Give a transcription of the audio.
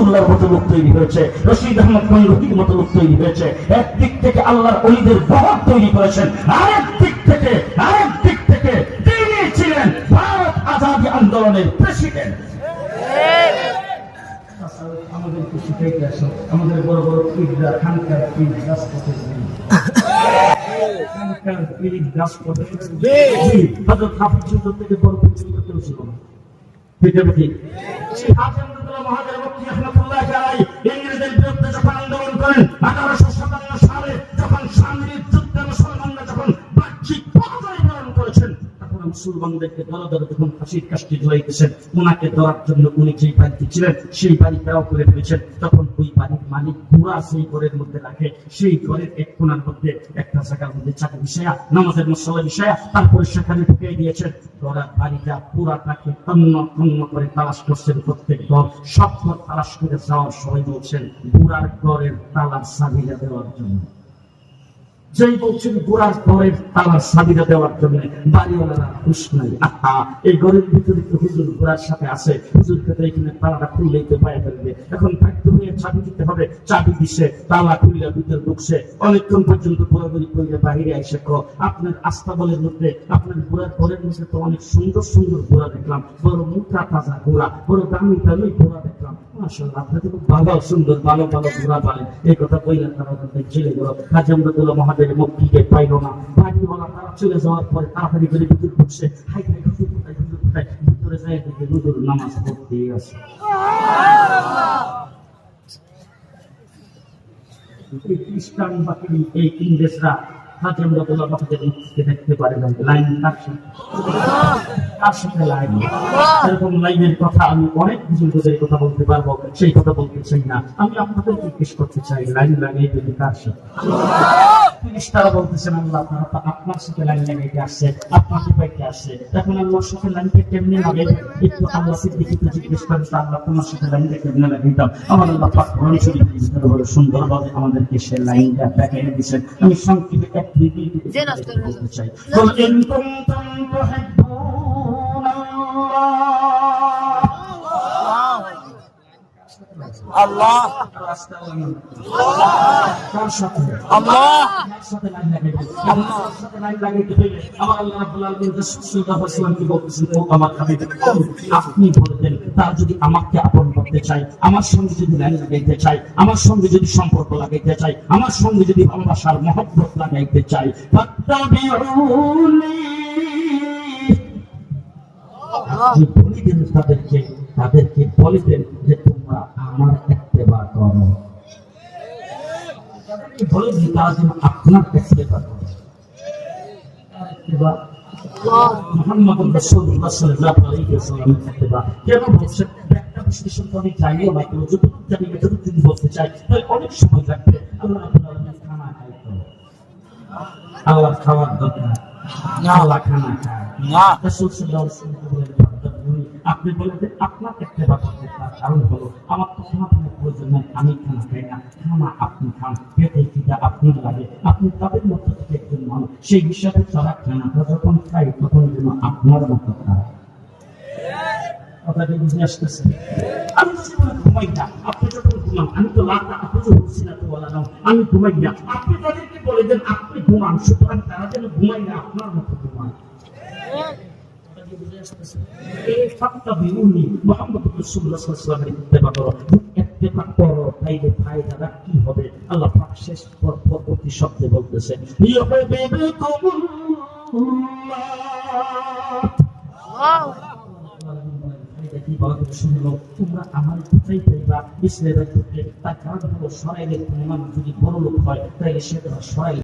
আল্লাহর মতো লোক তৈরি হয়েছে, রশিদ আহমদ মঈনুদ্দিনের মতো লোক তৈরি হয়েছে। একদিক থেকে আল্লাহর ওলিদের বহর তৈরি করেছেন, আরেক দিক থেকে তিনি ছিলেন ভারত আজাদী আন্দোলনের প্রেসিডেন্ট। আমাদেরকে শিখাইতে আসো, আমাদের বড় বড় পীররা খানকার পীর রাজপথে খানকার পীর রাজপথে হযরত হাফিজ যুদ্ধ থেকে বড় পীর কেউ ছিল না। ইংরেজদের বিরুদ্ধে যখন আন্দোলন করেন 1857 সালে, যখন শামীমের যুদ্ধে মুসলমানরা যখন বাহ্যিক পরাজয় বরণ করেছেন, তখন মুসলমানদেরকে দলে দলে যখন ফাঁসির কাষ্ঠে ঝুলাইতেছেন, ওনাকে ধরার জন্য উনি যেই বাড়িতে ছিলেন সেই বাড়ি ঘেরাও করে ফেলেছেন। তখন ওই বাড়ির মালিক পুরা সেই ঘরের মধ্যে রাখে, সেই ঘরের এক কোণার মধ্যে একটা জায়গার মধ্যে চাকরি বিষয়া, নামাজের মশলা বিষয়া, তারপরে সেখানে ঢুকিয়ে দিয়েছেন। ওরা বাড়িটা পুরাটাকে তন্ন করে তালাশ করছেন, প্রত্যেক ঘর সব ঘর তালাশ করে যাওয়ার সময় বলছেন বুড়ার ঘরের তালার চাবিটা দেওয়ার জন্য। যেই বলছেন বুড়ার ঘরের তালার চাবিটা দেওয়ার জন্য, বাড়িওয়ালারা খুশ নাই। এই ঘরের ভিতরে তো হুজুর বুড়ার সাথে আছে, হুজুরকে তো এখানে তালাটা খুললেই তো পায়ে ফেলবে, এখন বাধ্য হয়ে চাবি দিতে হবে। চাবি দিছে, তালা খুললে ভিতরে ঢুকছে, অনেকক্ষণ পর্যন্ত ঘোরাঘুরি করলে বাহিরে এসে আপনার আস্তাবলের মধ্যে, আপনার বুড়ার ঘরের মধ্যে তো অনেক সুন্দর সুন্দর ঘোড়া দেখলাম, বড় মুখা তাজা ঘোড়া, বড় দামি দামি ঘোড়া দেখলাম, মাশাআল্লাহ আপনি তো খুব ভালো সুন্দর ভালো ভালো ঘোড়া পালেন। এই কথা বললেন তারা ছেলে গেল। কাজী আমদাদুল্লাহ মহাদের মুক্তিকে পাইল না, বাড়িওয়ালা তারা চলে যাওয়ার পরে তাড়াতাড়ি করে ভিতরে ঢুকছে, হাই হাই হুজুর কোথায়, হুজুর কোথায়, ভিতরে যায় দেখে হুজুর নামাজ পড়তে আছে। এই খ্রিস্টান বাকি এই ইংরেজরা কাজী আমদাদুল্লাহ মহাদের মুক্তিকে দেখতে পারে না, লাইন কার সাথে লাইন। এরকম লাইনের কথা আমি অনেক বুজুর্গদের কথা বলতে পারবো, সেই কথা বলতে চাই না। আমি আপনাদের জিজ্ঞেস করতে চাই, লাইন লাগিয়ে যদি কার সাথে? তারা বলতেছেন আল্লাহ আপনার সাথে লাইন লাগাইতে আসছে, আপনাকে পাইতে আসছে, এখন আল্লাহর সাথে লাইনকে কেমনি লাগাইবেন? একটু আল্লাহকে দেখিতে জিজ্ঞেস করেন তো আল্লাহ তোমার সাথে লাইনটা কেমনে লাগাইতাম। আমার আল্লাহ পাক কোরআন শরীফের বড় সুন্দরভাবে আমাদেরকে সে লাইনটা দেখাই দিয়েছেন। আমি সংক্ষেপে এক মিনিট বলতে চাই। আল্লাহ কার সাথে? আল্লাহর সাথে লাইন লাগাইতে, আল্লাহর সাথে লাইন লাগাইতে হইলে আমার আল্লাহ রাব্বুল আলামিন রাসূলুল্লাহ সাল্লাল্লাহু আলাইহি ওয়াসাল্লামকে বলতেছেন, ও আমার হাবিব আপনি বলতেন তার যদি আমাকে আপন করতে চাই, আমার সঙ্গে যদি লাইন লাগাইতে চাই, আমার সঙ্গে যদি সম্পর্ক লাগাইতে চাই, আমার সঙ্গে যদি ভালোবাসার মহব্বত লাগাইতে চাই, ফাত্তাবিউনি আপনি বলিতেন তাদেরকে বলিতেন যে তোমরা আমার ইত্তেবা করো, তাদেরকে বলে যে তারা যেন আপনার ইত্তেবা করে। ইত্তেবা মুহাম্মদুর রাসূলুল্লাহ সাল্লাল্লাহু আলাইহি ওয়াসাল্লামের ইত্তেবা কেন বলছেন? একটা বিশ্লেষণ করে চাইও না, কেউ যতটুকু জানি যতটুকু বলতে চাই তাই অনেক সময় লাগবে। আল্লাহ রাব্বুল আলামিন খানা খাইতো, আল্লাহ খাওয়ার দরকার না, আল্লাহ খানা খায় না। রাসূল সাল্লাল্লাহু আলাইহি ওয়াসাল্লাম বলেন আপনি বলেন যে আপনার ইত্তেবা করতে, তার কারণ হলো আমার তো খানা খাওয়ার প্রয়োজন নাই, আমি খানা খাই না, খানা আপনি খান, পেটে খিদা আপনার লাগে, আপনি তাদের মধ্যে থেকে একজন মানুষ, সেই হিসাবে তারা খানাটা যখন খাই তখন যেন আপনার মতো খায়। কথাটা বুঝে আসতেছে? আমি জীবনে ঘুমাই না, আপনি যখন ঘুমান, আমি তো লাখ আপনি বলছি না তো বলা নাও, আমি ঘুমাই না, আপনি তাদেরকে বলে দেন আপনি ঘুমান, সুতরাং তারা যেন ঘুমাই না আপনার মতো ঘুমান। মুহাম্মদুর রাসূলুল্লাহ সাল্লাল্লাহু আলাইহি ওয়াসাল্লামের ইত্তেবা করো, ইত্তেবা করো, তাইলে ফায়দাটা কি হবে? আল্লাহ পাক শেষ পরবর্তী শব্দে বলতেছেন তোমরা আমার কোথায় পাইবা? ইসলামের তার কারণ হলো সরাইলের প্রমাণ যদি বড় লোক হয় তাহলে সে সরাই